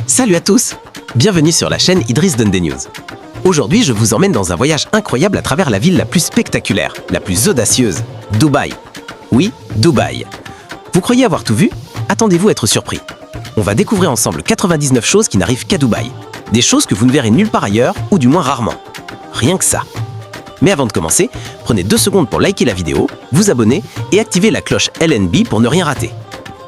Salut à tous! Bienvenue sur la chaîne Idriss donne des news. Aujourd'hui, je vous emmène dans un voyage incroyable à travers la ville la plus spectaculaire, la plus audacieuse, Dubaï. Oui, Dubaï. Vous croyez avoir tout vu? Attendez-vous à être surpris. On va découvrir ensemble 99 choses qui n'arrivent qu'à Dubaï. Des choses que vous ne verrez nulle part ailleurs, ou du moins rarement. Rien que ça. Mais avant de commencer, prenez 2 secondes pour liker la vidéo, vous abonner et activer la cloche LNB pour ne rien rater.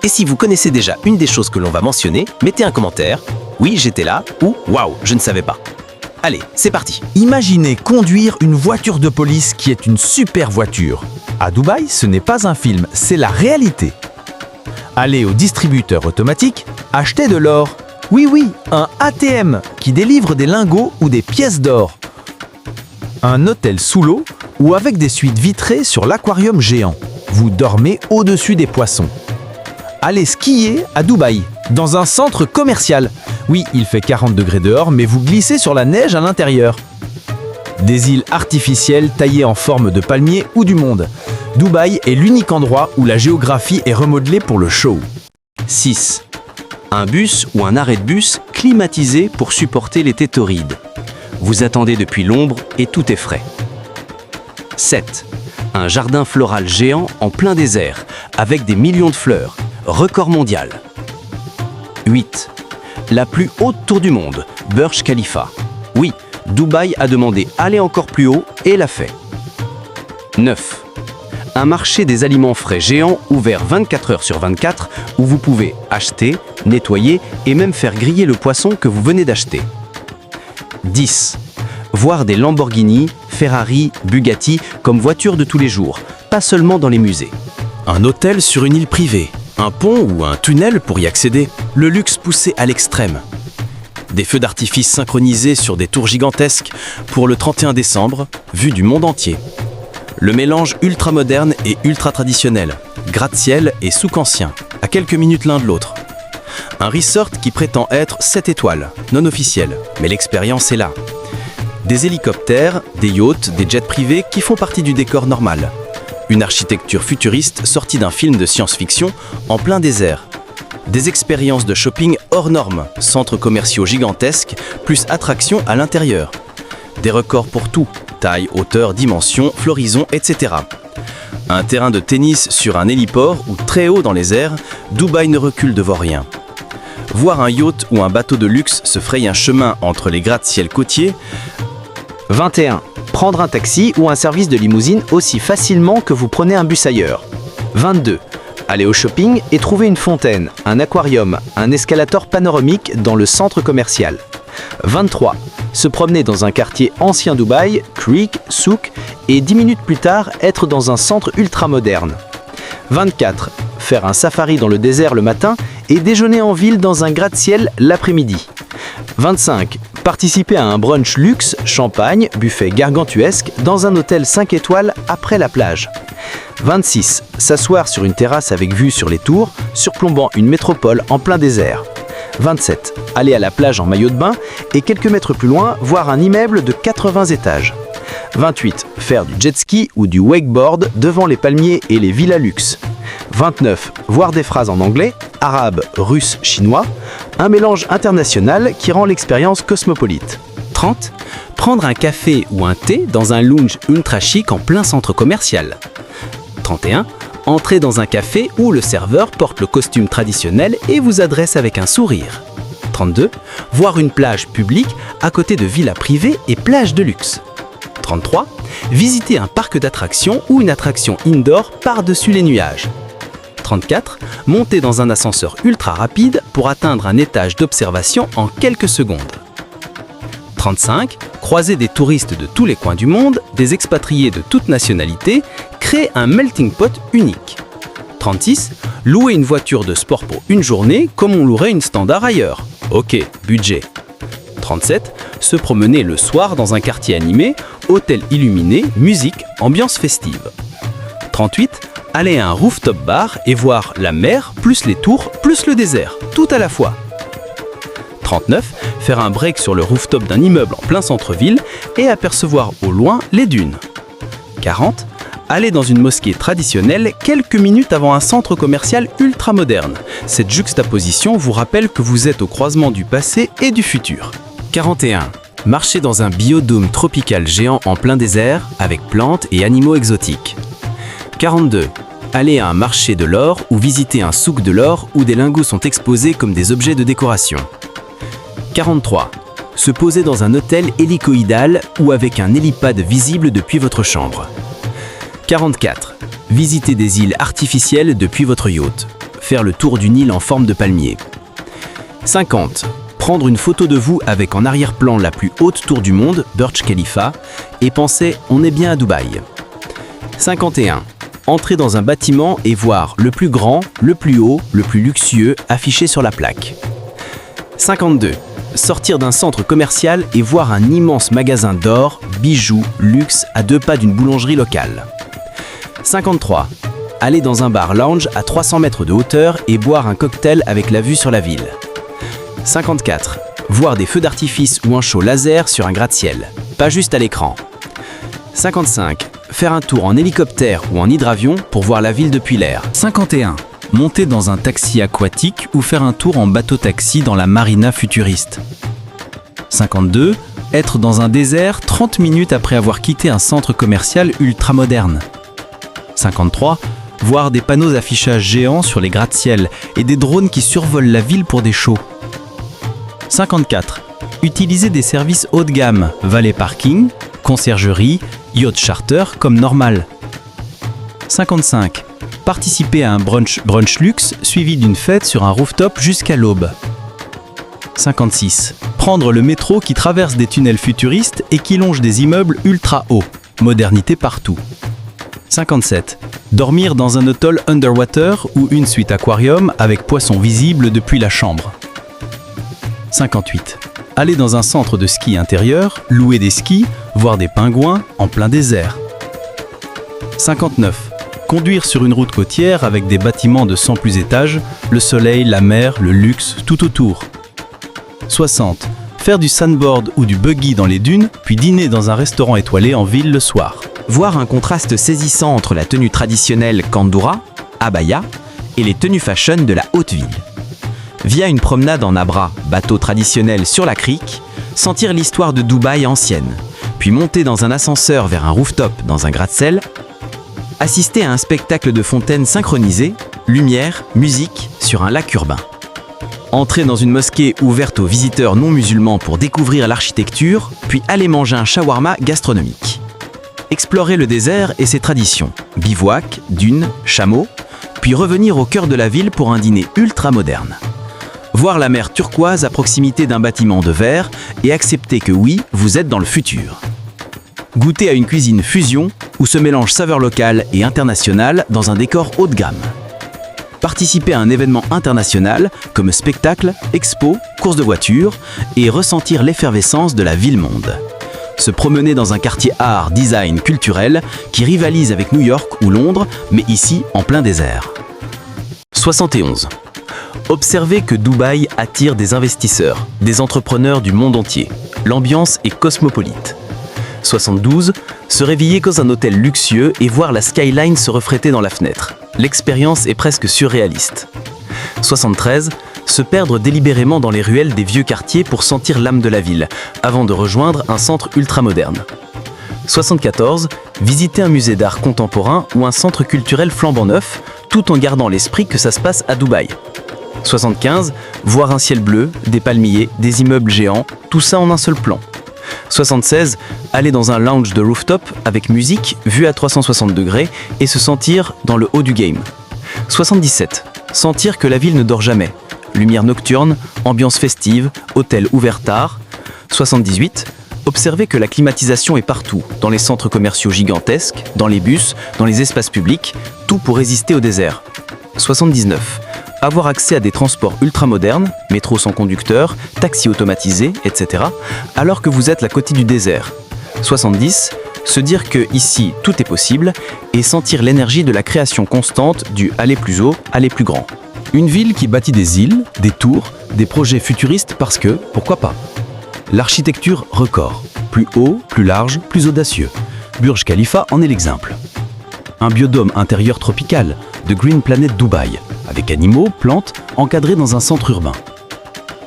Et si vous connaissez déjà une des choses que l'on va mentionner, mettez un commentaire, oui j'étais là, ou waouh, je ne savais pas. Allez, c'est parti. Imaginez conduire une voiture de police qui est une super voiture. À Dubaï, ce n'est pas un film, c'est la réalité. Allez au distributeur automatique, achetez de l'or. Oui, un ATM qui délivre des lingots ou des pièces d'or. Un hôtel sous l'eau ou avec des suites vitrées sur l'aquarium géant. Vous dormez au-dessus des poissons. Allez skier à Dubaï, dans un centre commercial. Oui, il fait 40 degrés dehors, mais vous glissez sur la neige à l'intérieur. Des îles artificielles taillées en forme de palmier ou du monde. Dubaï est l'unique endroit où la géographie est remodelée pour le show. 6. Un bus ou un arrêt de bus climatisé pour supporter l'été torride. Vous attendez depuis l'ombre et tout est frais. 7. Un jardin floral géant en plein désert, avec des millions de fleurs. Record mondial. 8. La plus haute tour du monde, Burj Khalifa. Oui, Dubaï a demandé aller encore plus haut et l'a fait. 9. Un marché des aliments frais géant ouvert 24 heures sur 24 où vous pouvez acheter, nettoyer et même faire griller le poisson que vous venez d'acheter. 10. Voir des Lamborghini, Ferrari, Bugatti comme voitures de tous les jours, pas seulement dans les musées. Un hôtel sur une île privée, un pont ou un tunnel pour y accéder, le luxe poussé à l'extrême. Des feux d'artifice synchronisés sur des tours gigantesques pour le 31 décembre, vue du monde entier. Le mélange ultra-moderne et ultra-traditionnel, gratte-ciel et souk ancien, à quelques minutes l'un de l'autre. Un resort qui prétend être 7 étoiles, non officiel, mais l'expérience est là. Des hélicoptères, des yachts, des jets privés qui font partie du décor normal. Une architecture futuriste sortie d'un film de science-fiction en plein désert. Des expériences de shopping hors normes, centres commerciaux gigantesques, plus attractions à l'intérieur. Des records pour tout, taille, hauteur, dimension, floraison, etc. Un terrain de tennis sur un héliport ou très haut dans les airs, Dubaï ne recule devant rien. Voir un yacht ou un bateau de luxe se fraye un chemin entre les gratte-ciel côtiers. 21. Prendre un taxi ou un service de limousine aussi facilement que vous prenez un bus ailleurs. 22. Aller au shopping et trouver une fontaine, un aquarium, un escalator panoramique dans le centre commercial. 23. Se promener dans un quartier ancien Dubaï, Creek, Souk, et 10 minutes plus tard être dans un centre ultra-moderne. 24. Faire un safari dans le désert le matin et déjeuner en ville dans un gratte-ciel l'après-midi. 25. Participer à un brunch luxe, champagne, buffet gargantuesque dans un hôtel 5 étoiles après la plage. 26. S'asseoir sur une terrasse avec vue sur les tours, surplombant une métropole en plein désert. 27. Aller à la plage en maillot de bain et quelques mètres plus loin, voir un immeuble de 80 étages. 28. Faire du jet ski ou du wakeboard devant les palmiers et les villas luxe. 29. Voir des phrases en anglais, arabe, russe, chinois, un mélange international qui rend l'expérience cosmopolite. 30. Prendre un café ou un thé dans un lounge ultra chic en plein centre commercial. 31. Entrer dans un café où le serveur porte le costume traditionnel et vous adresse avec un sourire. 32. Voir une plage publique à côté de villas privées et plages de luxe. 33. Visiter un parc d'attractions ou une attraction indoor par-dessus les nuages. 34. Monter dans un ascenseur ultra rapide pour atteindre un étage d'observation en quelques secondes. 35. Croiser des touristes de tous les coins du monde, des expatriés de toutes nationalités, créer un melting pot unique. 36. Louer une voiture de sport pour une journée comme on louerait une standard ailleurs. Ok, budget. 37. Se promener le soir dans un quartier animé, hôtel illuminé, musique, ambiance festive. 38. Aller à un rooftop bar et voir la mer, plus les tours, plus le désert, tout à la fois. 39. Faire un break sur le rooftop d'un immeuble en plein centre-ville et apercevoir au loin les dunes. 40. Allez dans une mosquée traditionnelle quelques minutes avant un centre commercial ultra moderne. Cette juxtaposition vous rappelle que vous êtes au croisement du passé et du futur. 41. Marchez dans un biodôme tropical géant en plein désert avec plantes et animaux exotiques. 42. Allez à un marché de l'or ou visitez un souk de l'or où des lingots sont exposés comme des objets de décoration. 43. Se poser dans un hôtel hélicoïdal ou avec un hélipad visible depuis votre chambre. 44. Visiter des îles artificielles depuis votre yacht. Faire le tour du Nil en forme de palmier. 50. Prendre une photo de vous avec en arrière-plan la plus haute tour du monde, Burj Khalifa, et penser « on est bien à Dubaï ». 51. Entrer dans un bâtiment et voir le plus grand, le plus haut, le plus luxueux affiché sur la plaque. 52. Sortir d'un centre commercial et voir un immense magasin d'or, bijoux, luxe à 2 pas d'une boulangerie locale. 53. Aller dans un bar lounge à 300 mètres de hauteur et boire un cocktail avec la vue sur la ville. 54. Voir des feux d'artifice ou un show laser sur un gratte-ciel, pas juste à l'écran. 55. Faire un tour en hélicoptère ou en hydravion pour voir la ville depuis l'air. 51. Monter dans un taxi aquatique ou faire un tour en bateau-taxi dans la marina futuriste. 52. Être dans un désert 30 minutes après avoir quitté un centre commercial ultra moderne. 53. Voir des panneaux d'affichage géants sur les gratte-ciel et des drones qui survolent la ville pour des shows. 54. Utiliser des services haut de gamme, valet parking, conciergerie, yacht charter comme normal. 55. Participer à un brunch luxe suivi d'une fête sur un rooftop jusqu'à l'aube. 56. Prendre le métro qui traverse des tunnels futuristes et qui longe des immeubles ultra hauts. Modernité partout. 57. Dormir dans un hôtel underwater ou une suite aquarium avec poissons visibles depuis la chambre. 58. Aller dans un centre de ski intérieur, louer des skis, voir des pingouins en plein désert. 59. Conduire sur une route côtière avec des bâtiments de 100 plus étages, le soleil, la mer, le luxe, tout autour. 60. Faire du sandboard ou du buggy dans les dunes, puis dîner dans un restaurant étoilé en ville le soir. Voir un contraste saisissant entre la tenue traditionnelle Kandura, abaya, et les tenues fashion de la haute ville. Via une promenade en abra, bateau traditionnel sur la crique, sentir l'histoire de Dubaï ancienne, puis monter dans un ascenseur vers un rooftop dans un gratte-ciel, assister à un spectacle de fontaines synchronisées, lumière, musique sur un lac urbain. Entrer dans une mosquée ouverte aux visiteurs non musulmans pour découvrir l'architecture, puis aller manger un shawarma gastronomique. Explorer le désert et ses traditions, bivouac, dunes, chameaux, puis revenir au cœur de la ville pour un dîner ultra moderne. Voir la mer turquoise à proximité d'un bâtiment de verre et accepter que oui, vous êtes dans le futur. Goûter à une cuisine fusion où se mélangent saveurs locales et internationales dans un décor haut de gamme. Participer à un événement international comme spectacle, expo, course de voiture et ressentir l'effervescence de la ville-monde. Se promener dans un quartier art, design, culturel qui rivalise avec New York ou Londres, mais ici en plein désert. 71. Observez que Dubaï attire des investisseurs, des entrepreneurs du monde entier. L'ambiance est cosmopolite. 72. Se réveiller dans un hôtel luxueux et voir la skyline se refléter dans la fenêtre. L'expérience est presque surréaliste. 73. Se perdre délibérément dans les ruelles des vieux quartiers pour sentir l'âme de la ville, avant de rejoindre un centre ultramoderne. 74. Visiter un musée d'art contemporain ou un centre culturel flambant neuf, tout en gardant l'esprit que ça se passe à Dubaï. 75. Voir un ciel bleu, des palmiers, des immeubles géants, tout ça en un seul plan. 76. Aller dans un lounge de rooftop avec musique, vue à 360 degrés et se sentir dans le haut du game. 77. Sentir que la ville ne dort jamais. Lumière nocturne, ambiance festive, hôtel ouvert tard. 78. Observez que la climatisation est partout, dans les centres commerciaux gigantesques, dans les bus, dans les espaces publics, tout pour résister au désert. 79. Avoir accès à des transports ultramodernes, métro sans conducteur, taxis automatisés, etc., alors que vous êtes la côté du désert. 70. Se dire que ici tout est possible et sentir l'énergie de la création constante du aller plus haut, aller plus grand. Une ville qui bâtit des îles, des tours, des projets futuristes parce que, pourquoi pas. L'architecture record. Plus haut, plus large, plus audacieux. Burj Khalifa en est l'exemple. Un biodôme intérieur tropical, The Green Planet Dubaï, avec animaux, plantes, encadrés dans un centre urbain.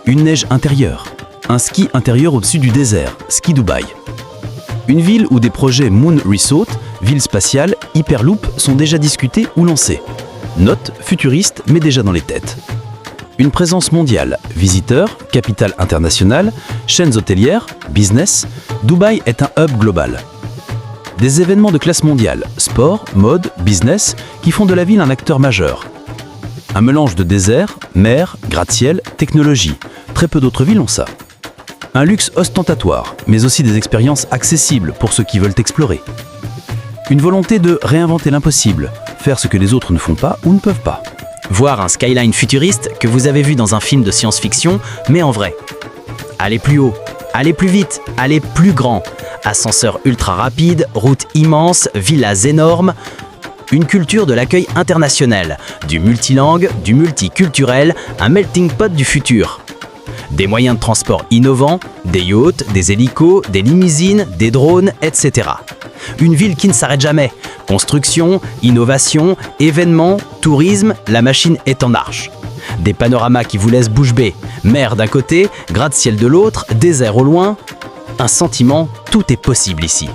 Une neige intérieure, un ski intérieur au-dessus du désert, Ski Dubaï. Une ville où des projets Moon Resort, ville spatiale, Hyperloop sont déjà discutés ou lancés. Note futuriste mais déjà dans les têtes. Une présence mondiale, visiteurs, capitale internationale, chaînes hôtelières, business, Dubaï est un hub global. Des événements de classe mondiale, sport, mode, business, qui font de la ville un acteur majeur. Un mélange de désert, mer, gratte-ciel, technologie. Très peu d'autres villes ont ça. Un luxe ostentatoire, mais aussi des expériences accessibles pour ceux qui veulent explorer. Une volonté de réinventer l'impossible, faire ce que les autres ne font pas ou ne peuvent pas. Voir un skyline futuriste que vous avez vu dans un film de science-fiction, mais en vrai. Allez plus haut, allez plus vite, allez plus grand. Ascenseurs ultra rapides, routes immenses, villas énormes. Une culture de l'accueil international, du multilangue, du multiculturel, un melting pot du futur. Des moyens de transport innovants, des yachts, des hélicos, des limousines, des drones, etc. Une ville qui ne s'arrête jamais. Construction, innovation, événements, tourisme, la machine est en marche. Des panoramas qui vous laissent bouche bée. Mer d'un côté, gratte-ciel de l'autre, désert au loin. Un sentiment, tout est possible ici.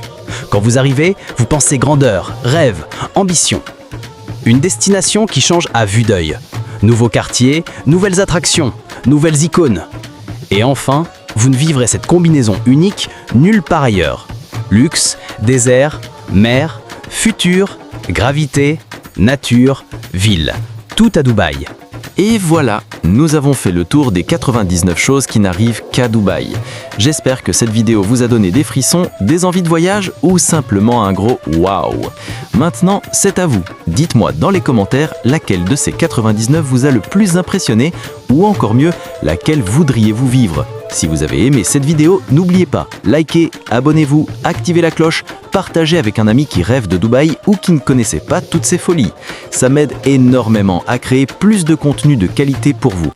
Quand vous arrivez, vous pensez grandeur, rêve, ambition. Une destination qui change à vue d'œil. Nouveaux quartiers, nouvelles attractions, nouvelles icônes. Et enfin, vous ne vivrez cette combinaison unique nulle part ailleurs. Luxe, désert, mer, futur, gravité, nature, ville. Tout à Dubaï. Et voilà, nous avons fait le tour des 99 choses qui n'arrivent qu'à Dubaï. J'espère que cette vidéo vous a donné des frissons, des envies de voyage ou simplement un gros waouh. Maintenant, c'est à vous. Dites-moi dans les commentaires laquelle de ces 99 vous a le plus impressionné ou encore mieux, laquelle voudriez-vous vivre. Si vous avez aimé cette vidéo, n'oubliez pas, likez, abonnez-vous, activez la cloche, partagez avec un ami qui rêve de Dubaï ou qui ne connaissait pas toutes ces folies. Ça m'aide énormément à créer plus de contenu de qualité pour vous.